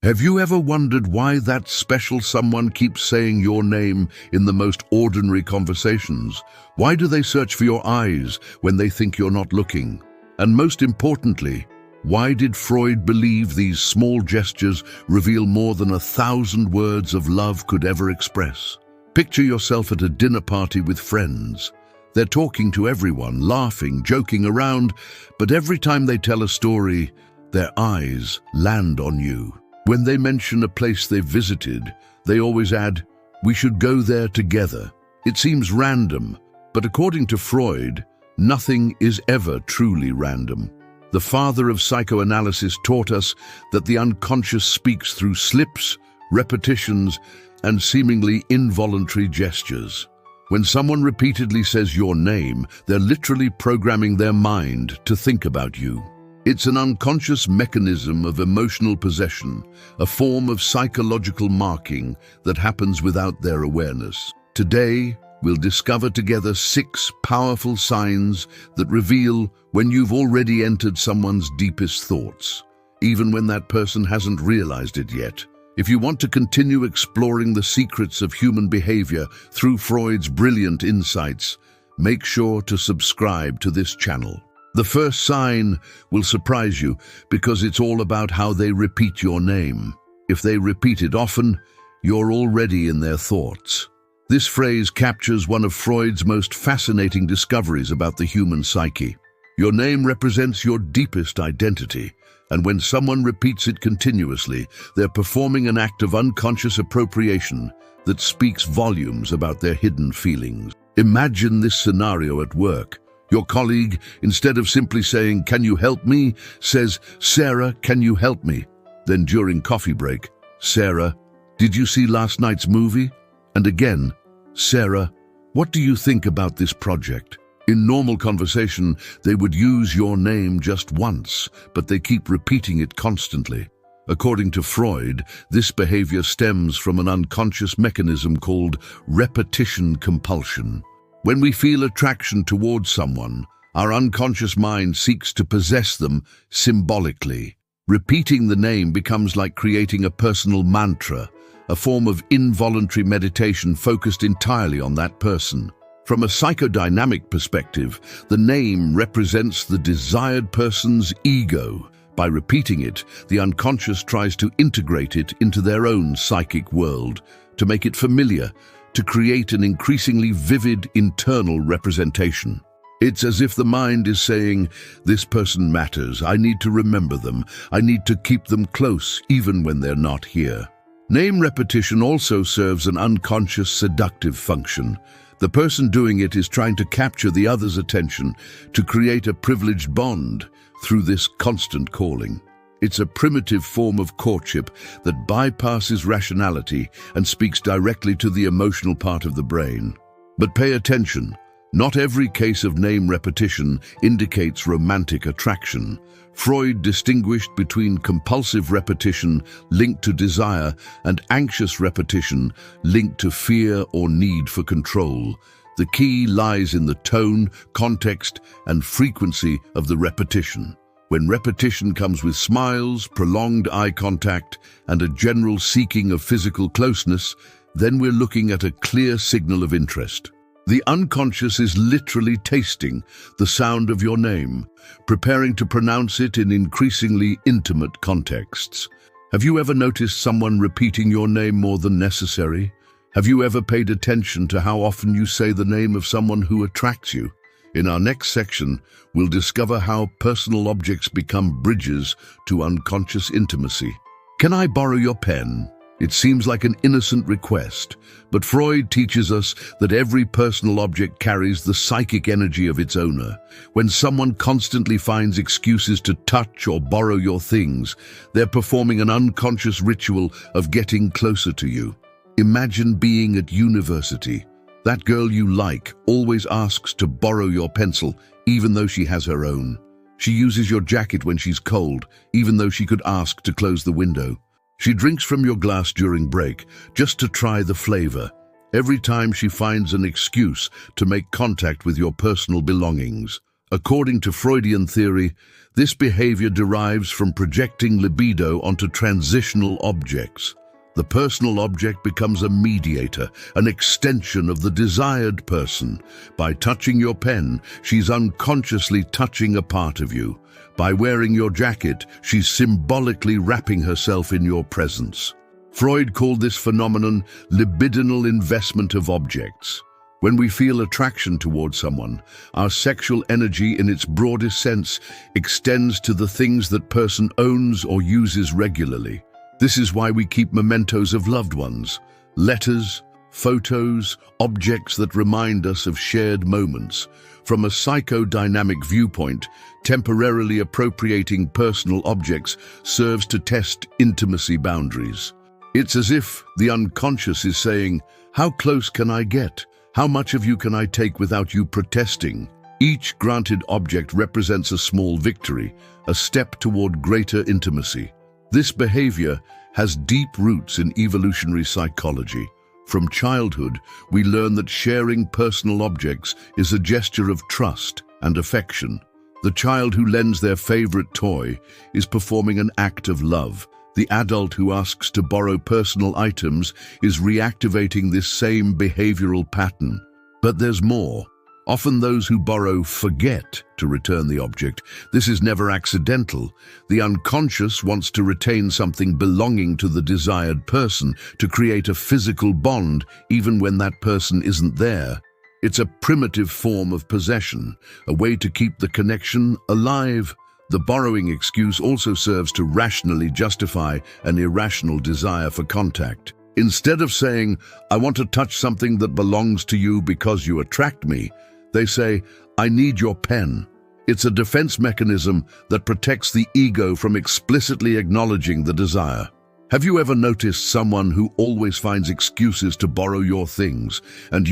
Have you ever wondered why that special someone keeps saying your name in the most ordinary conversations? Why do they search for your eyes when they think you're not looking? And most importantly, why did Freud believe these small gestures reveal more than 1,000 words of love could ever express? Picture yourself at a dinner party with friends. They're talking to everyone, laughing, joking around, but every time they tell a story, their eyes land on you. When they mention a place they've visited, they always add, "We should go there together." It seems random, but according to Freud, nothing is ever truly random. The father of psychoanalysis taught us that the unconscious speaks through slips, repetitions, and seemingly involuntary gestures. When someone repeatedly says your name, they're literally programming their mind to think about you. It's an unconscious mechanism of emotional possession, a form of psychological marking that happens without their awareness. Today, we'll discover together 6 powerful signs that reveal when you've already entered someone's deepest thoughts, even when that person hasn't realized it yet. If you want to continue exploring the secrets of human behavior through Freud's brilliant insights, make sure to subscribe to this channel. The first sign will surprise you because it's all about how they repeat your name. If they repeat it often, you're already in their thoughts. This phrase captures one of Freud's most fascinating discoveries about the human psyche. Your name represents your deepest identity, and when someone repeats it continuously, they're performing an act of unconscious appropriation that speaks volumes about their hidden feelings. Imagine this scenario at work. Your colleague, instead of simply saying, "Can you help me?" says, "Sarah, can you help me?" Then during coffee break, "Sarah, did you see last night's movie?" And again, "Sarah, what do you think about this project?" In normal conversation, they would use your name just once, but they keep repeating it constantly. According to Freud, this behavior stems from an unconscious mechanism called repetition compulsion. When we feel attraction towards someone, our unconscious mind seeks to possess them symbolically. Repeating the name becomes like creating a personal mantra, a form of involuntary meditation focused entirely on that person. From a psychodynamic perspective, the name represents the desired person's ego. By repeating it, the unconscious tries to integrate it into their own psychic world, to make it familiar, to create an increasingly vivid internal representation. It's as if the mind is saying, "This person matters, I need to remember them, I need to keep them close even when they're not here." Name repetition also serves an unconscious seductive function. The person doing it is trying to capture the other's attention, to create a privileged bond through this constant calling. It's a primitive form of courtship that bypasses rationality and speaks directly to the emotional part of the brain. But pay attention, not every case of name repetition indicates romantic attraction. Freud distinguished between compulsive repetition linked to desire and anxious repetition linked to fear or need for control. The key lies in the tone, context, and frequency of the repetition. When repetition comes with smiles, prolonged eye contact, and a general seeking of physical closeness, then we're looking at a clear signal of interest. The unconscious is literally tasting the sound of your name, preparing to pronounce it in increasingly intimate contexts. Have you ever noticed someone repeating your name more than necessary? Have you ever paid attention to how often you say the name of someone who attracts you? In our next section, we'll discover how personal objects become bridges to unconscious intimacy. "Can I borrow your pen?" It seems like an innocent request, but Freud teaches us that every personal object carries the psychic energy of its owner. When someone constantly finds excuses to touch or borrow your things, they're performing an unconscious ritual of getting closer to you. Imagine being at university. That girl you like always asks to borrow your pencil, even though she has her own. She uses your jacket when she's cold, even though she could ask to close the window. She drinks from your glass during break, just to try the flavor. Every time she finds an excuse to make contact with your personal belongings. According to Freudian theory, this behavior derives from projecting libido onto transitional objects. The personal object becomes a mediator, an extension of the desired person. By touching your pen, she's unconsciously touching a part of you. By wearing your jacket, she's symbolically wrapping herself in your presence. Freud called this phenomenon libidinal investment of objects. When we feel attraction towards someone, our sexual energy in its broadest sense extends to the things that person owns or uses regularly. This is why we keep mementos of loved ones, letters, photos, objects that remind us of shared moments. From a psychodynamic viewpoint, temporarily appropriating personal objects serves to test intimacy boundaries. It's as if the unconscious is saying, "How close can I get? How much of you can I take without you protesting?" Each granted object represents a small victory, a step toward greater intimacy. This behavior has deep roots in evolutionary psychology. From childhood, we learn that sharing personal objects is a gesture of trust and affection. The child who lends their favorite toy is performing an act of love. The adult who asks to borrow personal items is reactivating this same behavioral pattern. But there's more. Often those who borrow forget to return the object. This is never accidental. The unconscious wants to retain something belonging to the desired person, to create a physical bond even when that person isn't there. It's a primitive form of possession, a way to keep the connection alive. The borrowing excuse also serves to rationally justify an irrational desire for contact. Instead of saying, "I want to touch something that belongs to you because you attract me," they say, "I need your pen." It's a defense mechanism that protects the ego from explicitly acknowledging the desire. Have you ever noticed someone who always finds excuses to borrow your things? And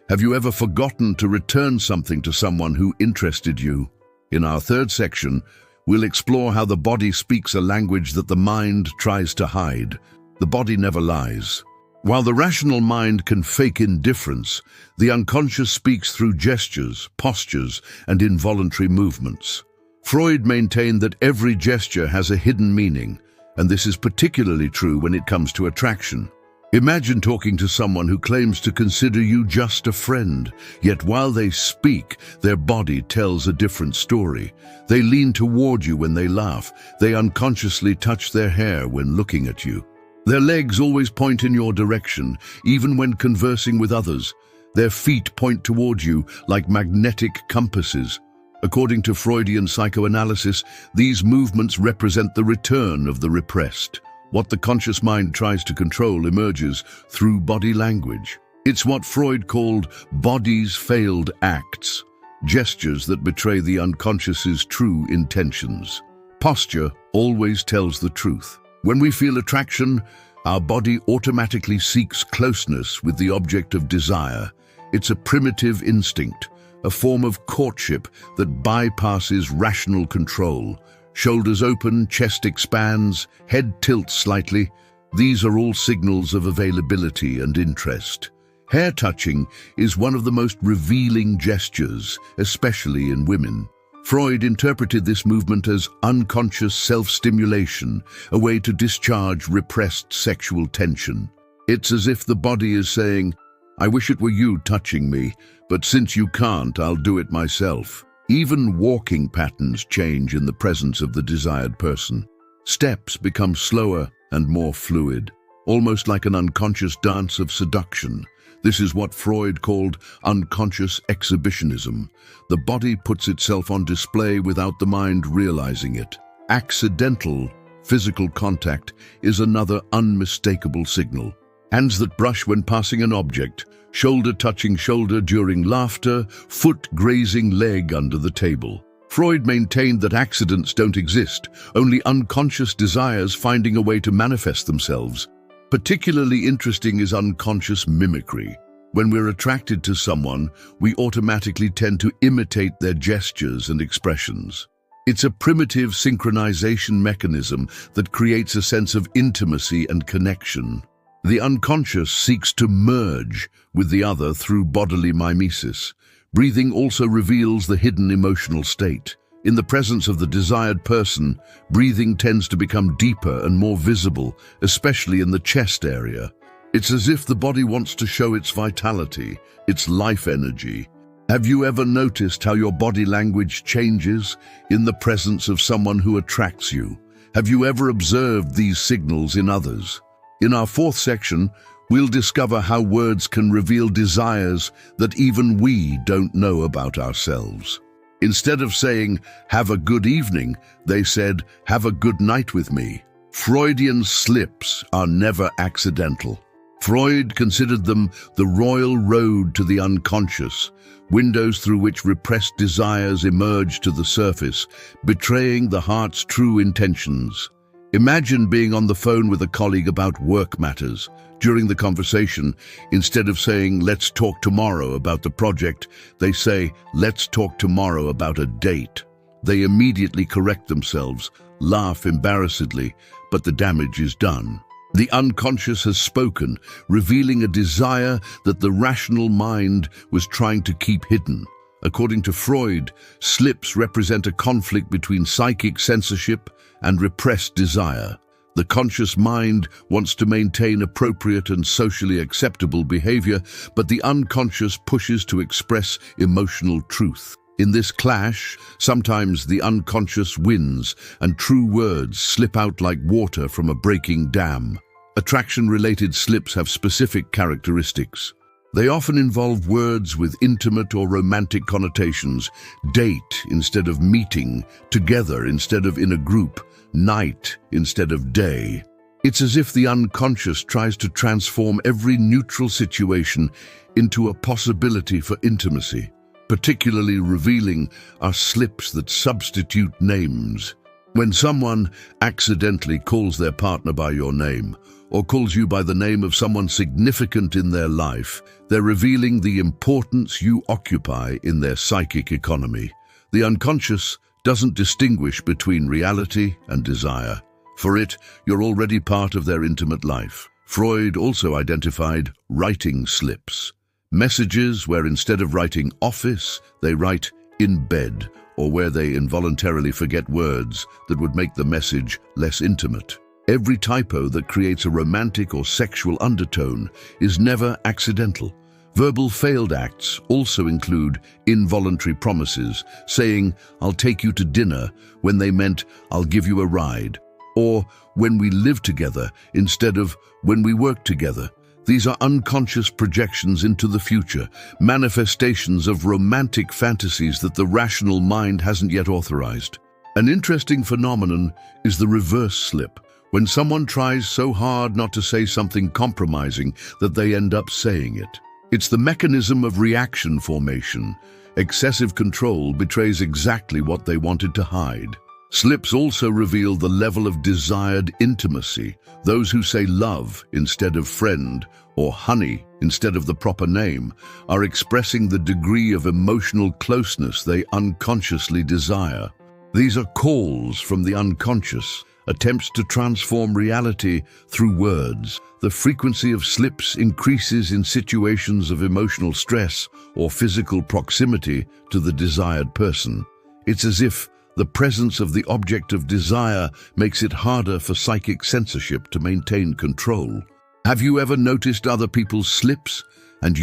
have you ever forgotten to return something to someone who interested you? In our third section, we'll explore how the body speaks a language that the mind tries to hide. The body never lies. While the rational mind can fake indifference, the unconscious speaks through gestures, postures, and involuntary movements. Freud maintained that every gesture has a hidden meaning, and this is particularly true when it comes to attraction. Imagine talking to someone who claims to consider you just a friend, yet while they speak, their body tells a different story. They lean toward you when they laugh. They unconsciously touch their hair when looking at you. Their legs always point in your direction, even when conversing with others. Their feet point toward you like magnetic compasses. According to Freudian psychoanalysis, these movements represent the return of the repressed. What the conscious mind tries to control emerges through body language. It's what Freud called body's failed acts, gestures that betray the unconscious's true intentions. Posture always tells the truth. When we feel attraction, our body automatically seeks closeness with the object of desire. It's a primitive instinct, a form of courtship that bypasses rational control. Shoulders open, chest expands, head tilts slightly. These are all signals of availability and interest. Hair touching is one of the most revealing gestures, especially in women. Freud interpreted this movement as unconscious self-stimulation, a way to discharge repressed sexual tension. It's as if the body is saying, "I wish it were you touching me, but since you can't, I'll do it myself." Even walking patterns change in the presence of the desired person. Steps become slower and more fluid, almost like an unconscious dance of seduction. This is what Freud called unconscious exhibitionism. The body puts itself on display without the mind realizing it. Accidental physical contact is another unmistakable signal. Hands that brush when passing an object, shoulder touching shoulder during laughter, foot grazing leg under the table. Freud maintained that accidents don't exist, only unconscious desires finding a way to manifest themselves. Particularly interesting is unconscious mimicry. When we're attracted to someone, we automatically tend to imitate their gestures and expressions. It's a primitive synchronization mechanism that creates a sense of intimacy and connection. The unconscious seeks to merge with the other through bodily mimesis, Breathing also reveals the hidden emotional state. In the presence of the desired person, breathing tends to become deeper and more visible, especially in the chest area. It's as if the body wants to show its vitality, its life energy. Have you ever noticed how your body language changes in the presence of someone who attracts you? Have you ever observed these signals in others? In our fourth section, we'll discover how words can reveal desires that even we don't know about ourselves. Instead of saying, "Have a good evening," they said, "Have a good night with me." Freudian slips are never accidental. Freud considered them the royal road to the unconscious, windows through which repressed desires emerge to the surface, betraying the heart's true intentions. Imagine being on the phone with a colleague about work matters. During the conversation, instead of saying, "Let's talk tomorrow about the project," they say, "Let's talk tomorrow about a date." They immediately correct themselves, laugh embarrassedly, but the damage is done. The unconscious has spoken, revealing a desire that the rational mind was trying to keep hidden. According to Freud, slips represent a conflict between psychic censorship and repressed desire. The conscious mind wants to maintain appropriate and socially acceptable behavior, but the unconscious pushes to express emotional truth. In this clash, sometimes the unconscious wins and true words slip out like water from a breaking dam. Attraction-related slips have specific characteristics. They often involve words with intimate or romantic connotations: date instead of meeting, together instead of in a group, night instead of day. It's as if the unconscious tries to transform every neutral situation into a possibility for intimacy. Particularly revealing are slips that substitute names. When someone accidentally calls their partner by your name, or calls you by the name of someone significant in their life, they're revealing the importance you occupy in their psychic economy. The unconscious doesn't distinguish between reality and desire. For it, you're already part of their intimate life. Freud also identified writing slips. Messages where instead of writing office, they write in bed, or where they involuntarily forget words that would make the message less intimate. Every typo that creates a romantic or sexual undertone is never accidental. Verbal failed acts also include involuntary promises, saying, "I'll take you to dinner," when they meant, "I'll give you a ride," or "when we live together," instead of "when we work together." These are unconscious projections into the future, manifestations of romantic fantasies that the rational mind hasn't yet authorized. An interesting phenomenon is the reverse slip, when someone tries so hard not to say something compromising that they end up saying it. It's the mechanism of reaction formation. Excessive control betrays exactly what they wanted to hide. Slips also reveal the level of desired intimacy. Those who say love instead of friend, or honey instead of the proper name, are expressing the degree of emotional closeness they unconsciously desire. These are calls from the unconscious, attempts to transform reality through words. The frequency of slips increases in situations of emotional stress or physical proximity to the desired person. It's as if the presence of the object of desire makes it harder for psychic censorship to maintain control. Have you ever noticed other people's slips? And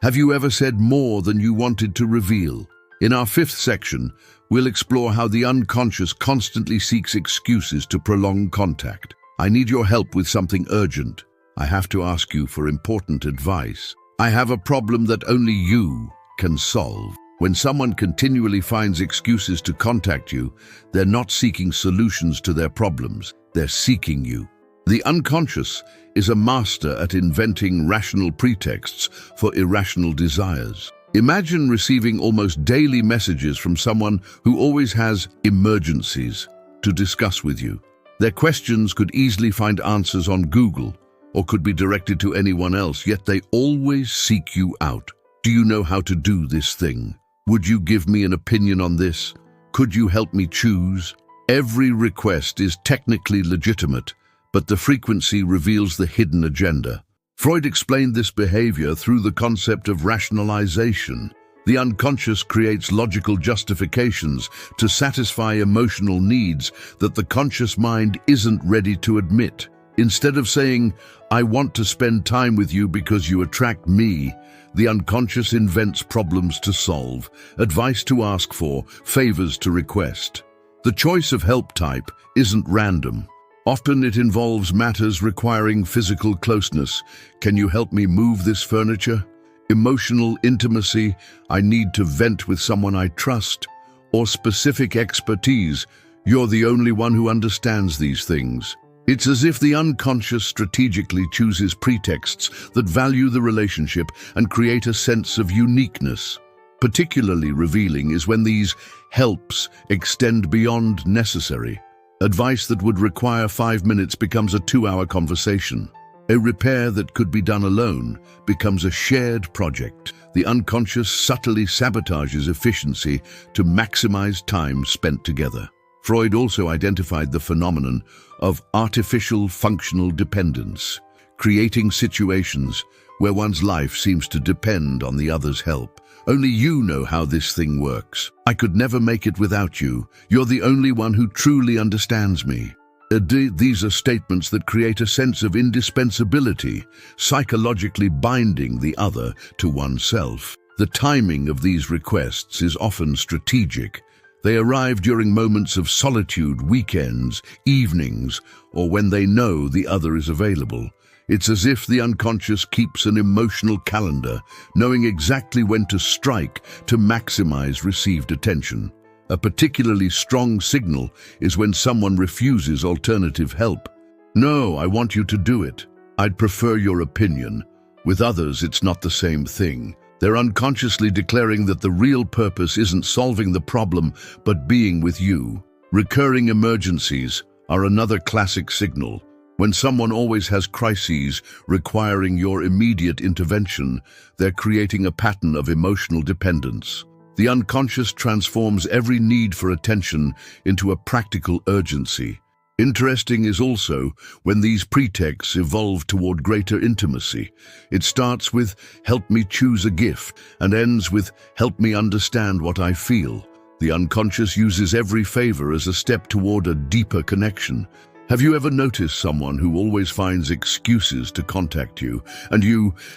have you ever said more than you wanted to reveal? In our fifth section, we'll explore how the unconscious constantly seeks excuses to prolong contact. I need your help with something urgent. I have to ask you for important advice. I have a problem that only you can solve. When someone continually finds excuses to contact you, they're not seeking solutions to their problems, they're seeking you. The unconscious is a master at inventing rational pretexts for irrational desires. Imagine receiving almost daily messages from someone who always has emergencies to discuss with you. Their questions could easily find answers on Google or could be directed to anyone else, yet they always seek you out. Do you know how to do this thing? Would you give me an opinion on this? Could you help me choose? Every request is technically legitimate, but the frequency reveals the hidden agenda. Freud explained this behavior through the concept of rationalization. The unconscious creates logical justifications to satisfy emotional needs that the conscious mind isn't ready to admit. Instead of saying, "I want to spend time with you because you attract me," the unconscious invents problems to solve, advice to ask for, favors to request. The choice of help type isn't random. Often it involves matters requiring physical closeness. "Can you help me move this furniture?" Emotional intimacy, "I need to vent with someone I trust." Or specific expertise, "You're the only one who understands these things." It's as if the unconscious strategically chooses pretexts that value the relationship and create a sense of uniqueness. Particularly revealing is when these helps extend beyond necessary. Advice that would require 5 minutes becomes a 2-hour conversation. A repair that could be done alone becomes a shared project. The unconscious subtly sabotages efficiency to maximize time spent together. Freud also identified the phenomenon of artificial functional dependence, creating situations where one's life seems to depend on the other's help. "Only you know how this thing works. I could never make it without you. You're the only one who truly understands me." These are statements that create a sense of indispensability, psychologically binding the other to oneself. The timing of these requests is often strategic. They arrive during moments of solitude, weekends, evenings, or when they know the other is available. It's as if the unconscious keeps an emotional calendar, knowing exactly when to strike to maximize received attention. A particularly strong signal is when someone refuses alternative help. "No, I want you to do it. I'd prefer your opinion." With others, it's not the same thing. They're unconsciously declaring that the real purpose isn't solving the problem, but being with you. Recurring emergencies are another classic signal. When someone always has crises requiring your immediate intervention, they're creating a pattern of emotional dependence. The unconscious transforms every need for attention into a practical urgency. Interesting is also when these pretexts evolve toward greater intimacy. It starts with "help me choose a gift" and ends with "help me understand what I feel." The unconscious uses every favor as a step toward a deeper connection. Have you ever noticed someone who always finds excuses to contact you? And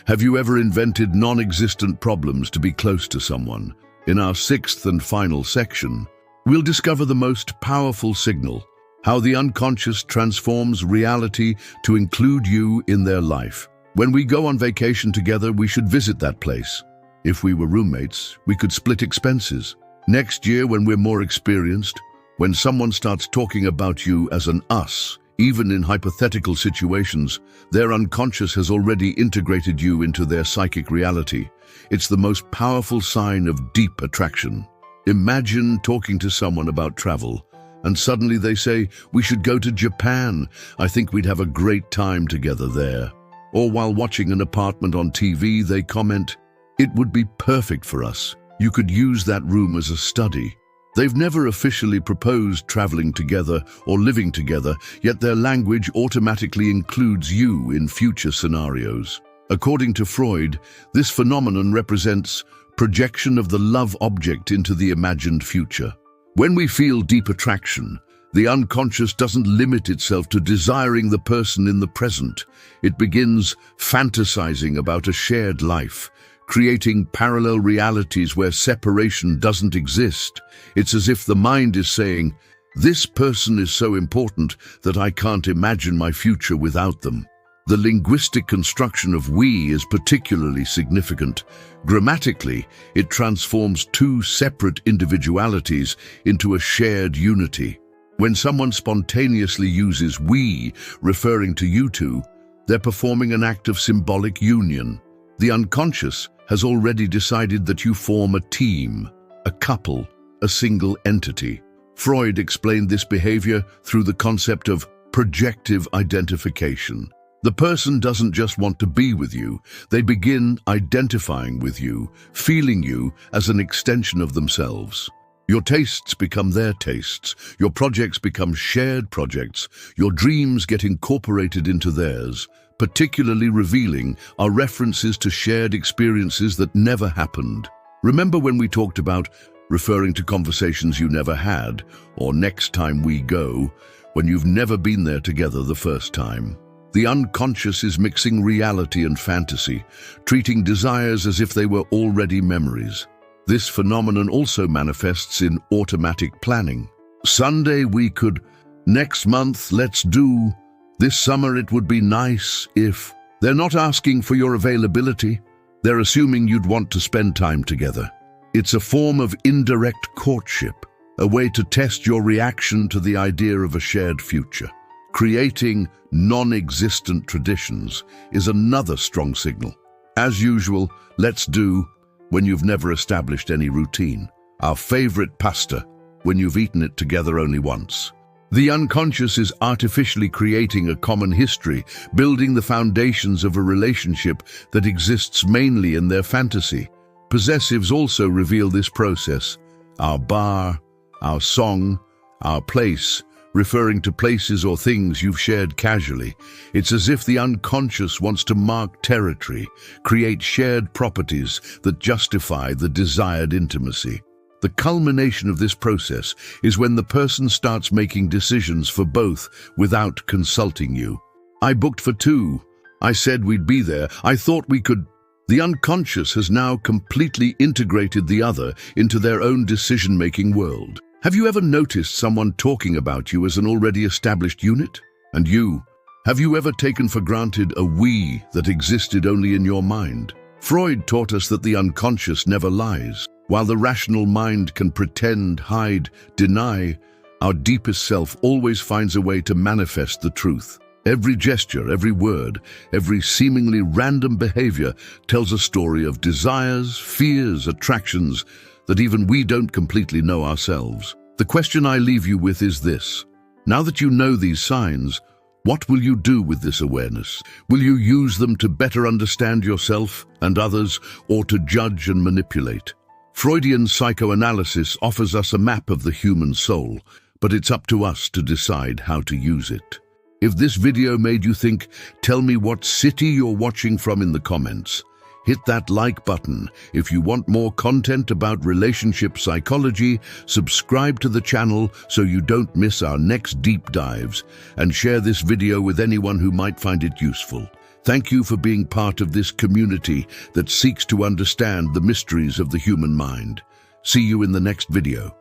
have you ever invented non-existent problems to be close to someone? In our 6th and final section, we'll discover the most powerful signal, how the unconscious transforms reality to include you in their life. When we go on vacation together, we should visit that place. If we were roommates, we could split expenses. Next year, when we're more experienced, when someone starts talking about you as an us, even in hypothetical situations, their unconscious has already integrated you into their psychic reality. It's the most powerful sign of deep attraction. Imagine talking to someone about travel, and suddenly they say, "We should go to Japan. I think we'd have a great time together there." Or while watching an apartment on TV, they comment, "It would be perfect for us. You could use that room as a study." They've never officially proposed traveling together or living together, yet their language automatically includes you in future scenarios. According to Freud, this phenomenon represents projection of the love object into the imagined future. When we feel deep attraction, the unconscious doesn't limit itself to desiring the person in the present. It begins fantasizing about a shared life, creating parallel realities where separation doesn't exist. It's as if the mind is saying, "This person is so important that I can't imagine my future without them." The linguistic construction of "we" is particularly significant. Grammatically, it transforms two separate individualities into a shared unity. When someone spontaneously uses "we," referring to you two, they're performing an act of symbolic union. The unconscious has already decided that you form a team, a couple, a single entity. Freud explained this behavior through the concept of projective identification. The person doesn't just want to be with you, they begin identifying with you, feeling you as an extension of themselves. Your tastes become their tastes, your projects become shared projects, your dreams get incorporated into theirs. Particularly revealing are references to shared experiences that never happened. Remember when we talked about referring to conversations you never had, or next time we go, when you've never been there together the first time? The unconscious is mixing reality and fantasy, treating desires as if they were already memories. This phenomenon also manifests in automatic planning. Sunday we could, next month let's do, this summer it would be nice if. They're not asking for your availability, they're assuming you'd want to spend time together. It's a form of indirect courtship, a way to test your reaction to the idea of a shared future. Creating non-existent traditions is another strong signal. As usual, let's do, when you've never established any routine. Our favorite pasta, when you've eaten it together only once. The unconscious is artificially creating a common history, building the foundations of a relationship that exists mainly in their fantasy. Possessives also reveal this process. Our bar, our song, our place, referring to places or things you've shared casually. It's as if the unconscious wants to mark territory, create shared properties that justify the desired intimacy. The culmination of this process is when the person starts making decisions for both without consulting you. I booked for 2. I said we'd be there. I thought we could. The unconscious has now completely integrated the other into their own decision-making world. Have you ever noticed someone talking about you as an already established unit? And you? Have you ever taken for granted a we that existed only in your mind? Freud taught us that the unconscious never lies. While the rational mind can pretend, hide, deny, our deepest self always finds a way to manifest the truth. Every gesture, every word, every seemingly random behavior tells a story of desires, fears, attractions that even we don't completely know ourselves. The question I leave you with is this. Now that you know these signs, what will you do with this awareness? Will you use them to better understand yourself and others, or to judge and manipulate? Freudian psychoanalysis offers us a map of the human soul, but it's up to us to decide how to use it. If this video made you think, tell me what city you're watching from in the comments. Hit that like button. If you want more content about relationship psychology, subscribe to the channel so you don't miss our next deep dives, and share this video with anyone who might find it useful. Thank you for being part of this community that seeks to understand the mysteries of the human mind. See you in the next video.